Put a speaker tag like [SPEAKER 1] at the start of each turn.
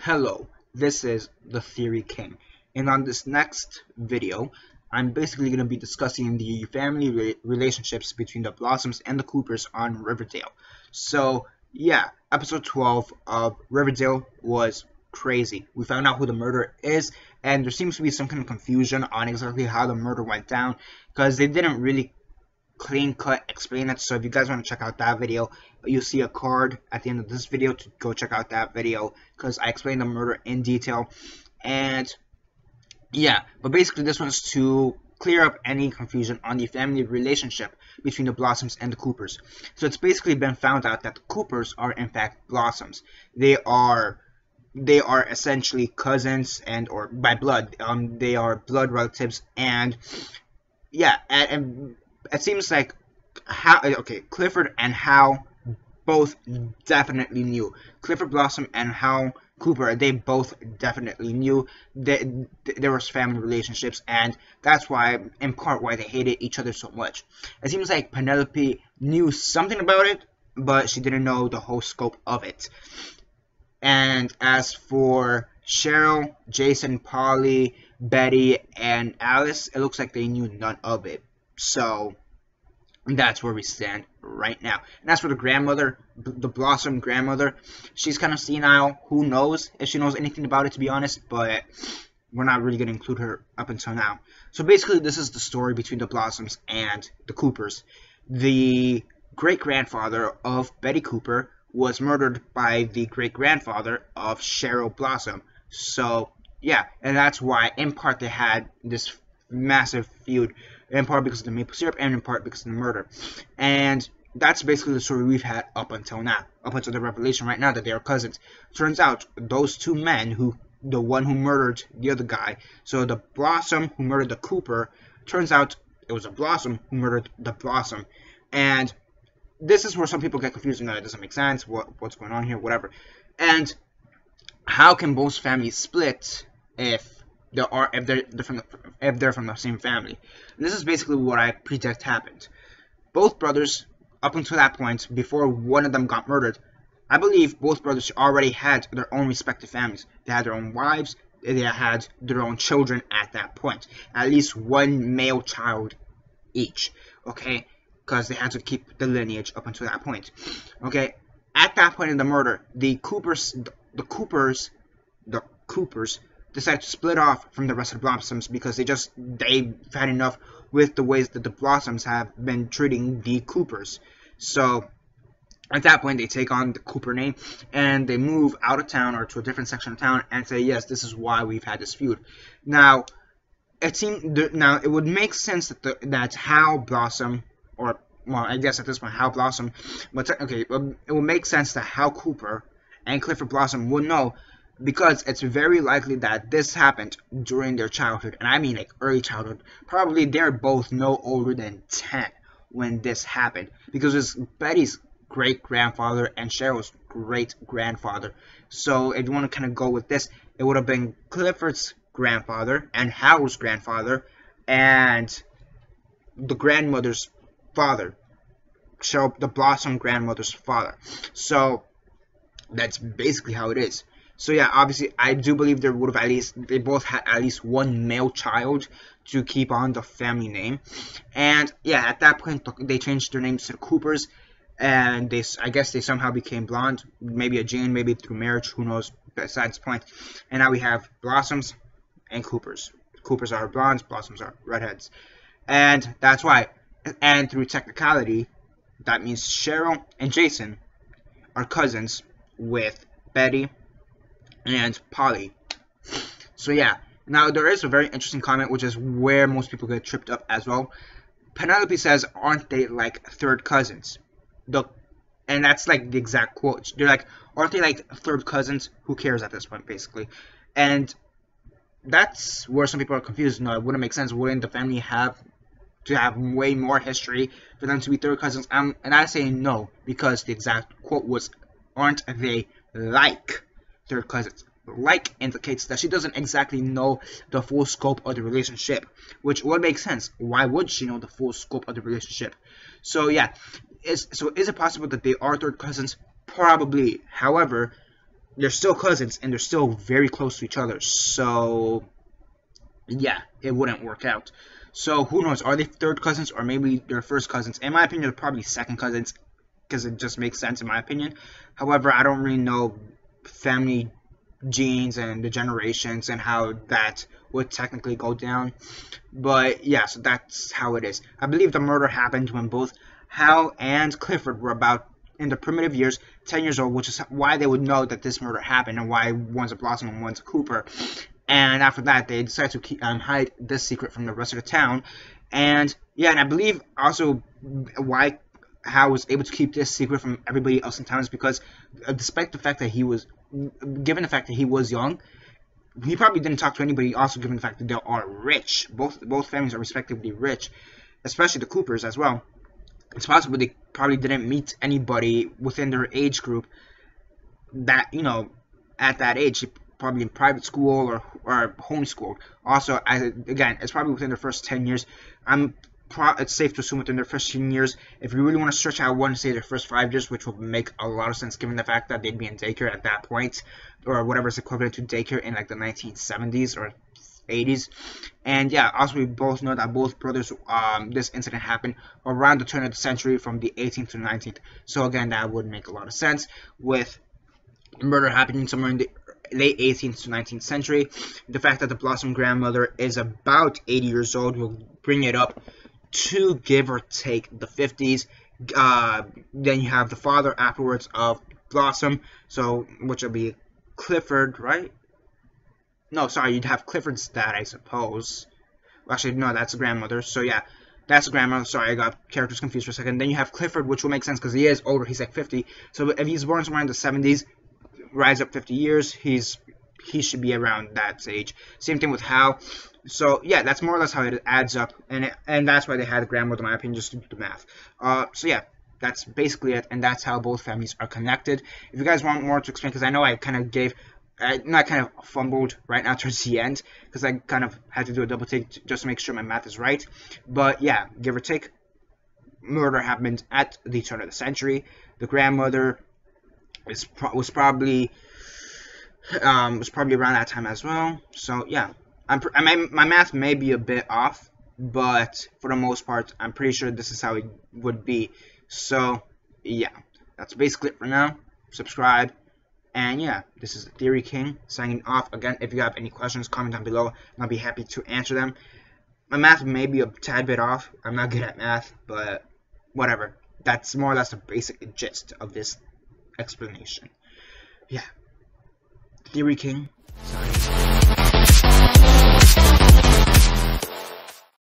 [SPEAKER 1] Hello, this is the Theory King, and on this next video, I'm basically going to be discussing the family relationships between the Blossoms and the Coopers on Riverdale. So, yeah, episode 12 of Riverdale was crazy. We found out who the murderer is, and there seems to be some kind of confusion on exactly how the murder went down, because they didn't really clean cut explain it. So if you guys want to check out that video, you'll see a card at the end of this video to go check out that video, because I explained the murder in detail. And yeah, but basically this was to clear up any confusion on the family relationship between the Blossoms and the Coopers. So it's basically been found out that the Coopers are in fact Blossoms. They are essentially cousins and or by blood. They are blood relatives, and yeah, and it seems like Clifford and Hal both definitely knew. Clifford Blossom and Hal Cooper, they both definitely knew that there was family relationships, and that's why, in part, why they hated each other so much. It seems like Penelope knew something about it, but she didn't know the whole scope of it. And as for Cheryl, Jason, Polly, Betty, and Alice, it looks like they knew none of it. So that's where we stand right now. And as for the grandmother, the Blossom grandmother, she's kind of senile. Who knows if she knows anything about it, to be honest, but we're not really going to include her up until now. So basically, this is the story between the Blossoms and the Coopers. The great-grandfather of Betty Cooper was murdered by the great-grandfather of Cheryl Blossom. So, yeah, and that's why, in part, they had this massive feud, in part because of the maple syrup, and in part because of the murder. And that's basically the story we've had up until now, up until the revelation right now that they are cousins. Turns out, those two men, the one who murdered the other guy, so the Blossom who murdered the Cooper, turns out it was a Blossom who murdered the Blossom. And this is where some people get confused and that it doesn't make sense, what's going on here, whatever. And how can both families split if they're from the same family? And this is basically what I predict happened. Both brothers, up until that point, before one of them got murdered, I believe both brothers already had their own respective families. They had their own wives, they had their own children at that point. At least one male child each, okay? Because they had to keep the lineage up until that point. Okay, at that point in the murder, the Coopers decided to split off from the rest of the Blossoms because they've had enough with the ways that the Blossoms have been treating the Coopers. So at that point, they take on the Cooper name and they move out of town or to a different section of town and say, yes, this is why we've had this feud. Now, it would make sense that Hal Blossom, or well, I guess at this point Hal Blossom, but okay, it would make sense that Hal Cooper and Clifford Blossom would know, because it's very likely that this happened during their childhood, and I mean like early childhood. Probably they're both no older than 10 when this happened, because it's Betty's great-grandfather and Cheryl's great-grandfather. So if you want to kind of go with this, it would have been Clifford's grandfather and Hal's grandfather and the grandmother's father, Cheryl, the Blossom grandmother's father. So that's basically how it is. So yeah, obviously, I do believe they both had at least one male child to keep on the family name. And yeah, at that point, they changed their names to the Coopers, and I guess they somehow became blonde, maybe a gene, maybe through marriage, who knows, besides the point. And now we have Blossoms and Coopers. Coopers are blondes, Blossoms are redheads. And that's why, and through technicality, that means Cheryl and Jason are cousins with Betty and Polly. So yeah, now there is a very interesting comment, which is where most people get tripped up as well. Penelope says, aren't they like third cousins? And that's like the exact quote. They're like, aren't they like third cousins? Who cares at this point, basically? And that's where some people are confused. No, it wouldn't make sense. Wouldn't the family have to have way more history for them to be third cousins? And I say no, because the exact quote was, aren't they like third cousins? Like indicates that she doesn't exactly know the full scope of the relationship, which would make sense. Why would she know the full scope of the relationship? So yeah, is it possible that they are third cousins? Probably. However, they're still cousins and they're still very close to each other. So yeah, it wouldn't work out. So who knows? Are they third cousins or maybe they're first cousins? In my opinion, they're probably second cousins because it just makes sense in my opinion. However, I don't really know family genes and the generations and how that would technically go down. But yeah, so that's how it is. I believe the murder happened when both Hal and Clifford were about in the primitive years, 10 years old, which is why they would know that this murder happened and why one's a Blossom and one's a Cooper. And after that, they decided to hide this secret from the rest of the town. And yeah, and I believe also why Hal was able to keep this secret from everybody else in town is because, despite the fact that he was, given the fact that he was young, he probably didn't talk to anybody. Also, given the fact that they are rich, both families are respectively rich, especially the Coopers as well. It's possible they probably didn't meet anybody within their age group that, you know, at that age, probably in private school or homeschooled. Also, again, it's probably within their first 10 years. It's safe to assume within their first 10 years. If you really want to stretch out, I want to say their first 5 years, which would make a lot of sense given the fact that they'd be in daycare at that point, or whatever is equivalent to daycare in like the 1970s or 80s. And yeah, also we both know that both brothers, this incident happened around the turn of the century from the 18th to the 19th. So again, that would make a lot of sense with murder happening somewhere in the late 18th to 19th century. The fact that the Blossom grandmother is about 80 years old will bring it up to give or take the 50s. Then you have the father afterwards of Blossom, so which will be Clifford, right? No, sorry, you'd have Clifford's dad, I suppose. Well, actually, no, that's the grandmother. So yeah, that's the grandmother. Sorry, I got characters confused for a second. Then you have Clifford, which will make sense because he is older. He's like 50. So if he's born somewhere in the 70s, rise up 50 years, he should be around that age. Same thing with Hal. So yeah, that's more or less how it adds up, and that's why they had a grandmother, in my opinion, just to do the math. So yeah, that's basically it, and that's how both families are connected. If you guys want more to explain, because I know I kind of fumbled right now towards the end, because I kind of had to do a double take just to make sure my math is right. But yeah, give or take, murder happened at the turn of the century. The grandmother was probably around that time as well. So yeah, my math may be a bit off, but for the most part, I'm pretty sure this is how it would be. So yeah, that's basically it for now. Subscribe, and yeah, this is Theory King signing off. Again, if you have any questions, comment down below, and I'll be happy to answer them. My math may be a tad bit off. I'm not good at math, but whatever. That's more or less the basic gist of this explanation. Yeah. Theory King